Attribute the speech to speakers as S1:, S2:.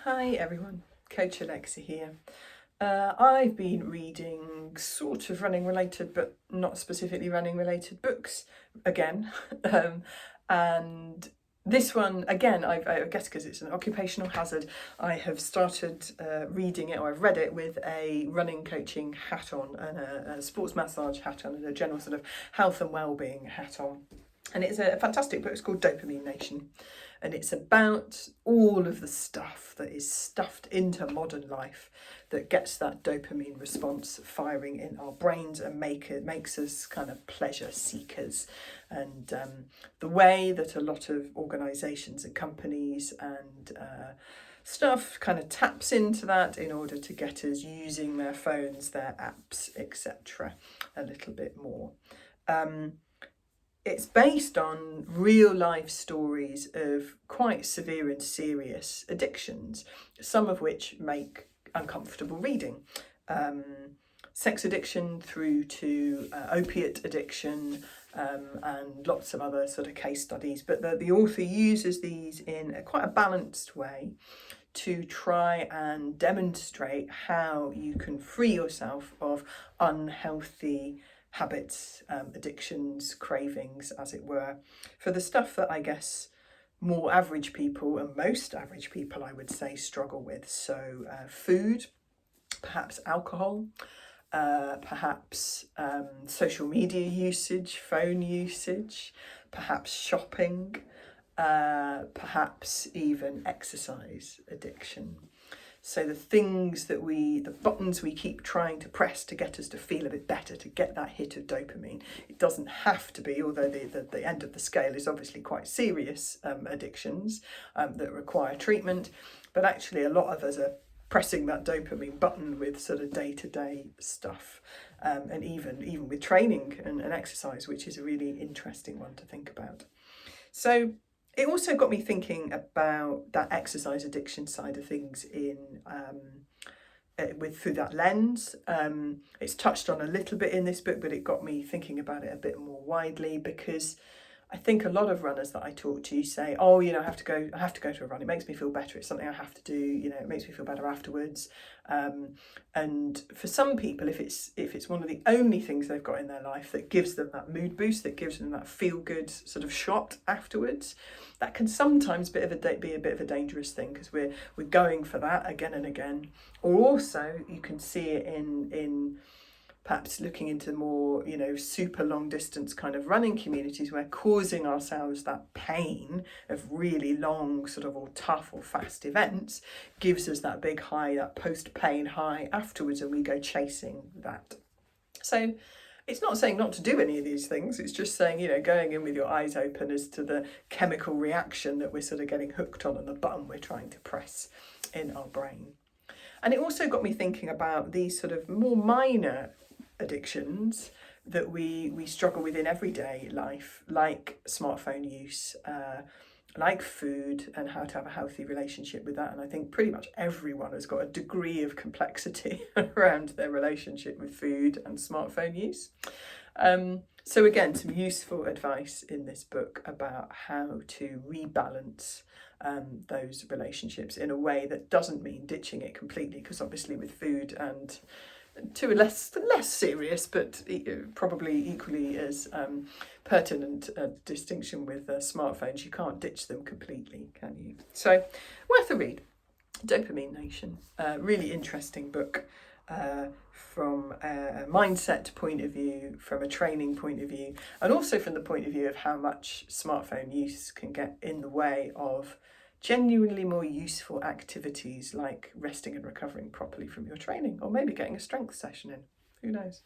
S1: Hi everyone, Coach Alexa here. I've been reading sort of running related but not specifically running related books again. And this one, again, I guess because it's an occupational hazard, I have started reading it, or I've read it with a running coaching hat on and a sports massage hat on and a general sort of health and well-being hat on. And it's a fantastic book. It's called Dopamine Nation. And it's about all of the stuff that is stuffed into modern life that gets that dopamine response firing in our brains and makes us kind of pleasure seekers. And the way that a lot of organisations and companies and stuff kind of taps into that in order to get us using their phones, their apps, etc. a little bit more. It's based on real life stories of quite severe and serious addictions, some of which make uncomfortable reading. Sex addiction through to opiate addiction, and lots of other sort of case studies. But the author uses these in quite a balanced way to try and demonstrate how you can free yourself of unhealthy habits, addictions, cravings, as it were, for the stuff that I guess more average people, and most average people I would say, struggle with. So food, perhaps alcohol, perhaps social media usage, phone usage, perhaps shopping, perhaps even exercise addiction. So the things that the buttons we keep trying to press to get us to feel a bit better, to get that hit of dopamine. It doesn't have to be, although the end of the scale is obviously quite serious addictions that require treatment. But actually a lot of us are pressing that dopamine button with sort of day-to-day stuff, and even with training and exercise, which is a really interesting one to think about. So it also got me thinking about that exercise addiction side of things through that lens. It's touched on a little bit in this book, but it got me thinking about it a bit more widely, because I think a lot of runners that I talk to say, oh, I have to go to a run. It makes me feel better. It's something I have to do. It makes me feel better afterwards. And for some people, if it's one of the only things they've got in their life that gives them that mood boost, that gives them that feel good sort of shot afterwards, that can sometimes be a bit of a dangerous thing, because we're going for that again and again. Or also you can see it in perhaps looking into more, super long distance kind of running communities, where causing ourselves that pain of really long sort of or tough or fast events gives us that big high, that post-pain high afterwards, and we go chasing that. So it's not saying not to do any of these things. It's just saying, going in with your eyes open as to the chemical reaction that we're sort of getting hooked on and the button we're trying to press in our brain. And it also got me thinking about these sort of more minor addictions that we struggle with in everyday life, like smartphone use, like food, and how to have a healthy relationship with that. And I think pretty much everyone has got a degree of complexity around their relationship with food and smartphone use. So again, some useful advice in this book about how to rebalance those relationships in a way that doesn't mean ditching it completely, because obviously with food, and to a less serious but probably equally as pertinent distinction with smartphones, you can't ditch them completely, can you? So worth a read. Dopamine Nation, really interesting book from a mindset point of view, from a training point of view, and also from the point of view of how much smartphone use can get in the way of genuinely more useful activities like resting and recovering properly from your training, or maybe getting a strength session in. Who knows?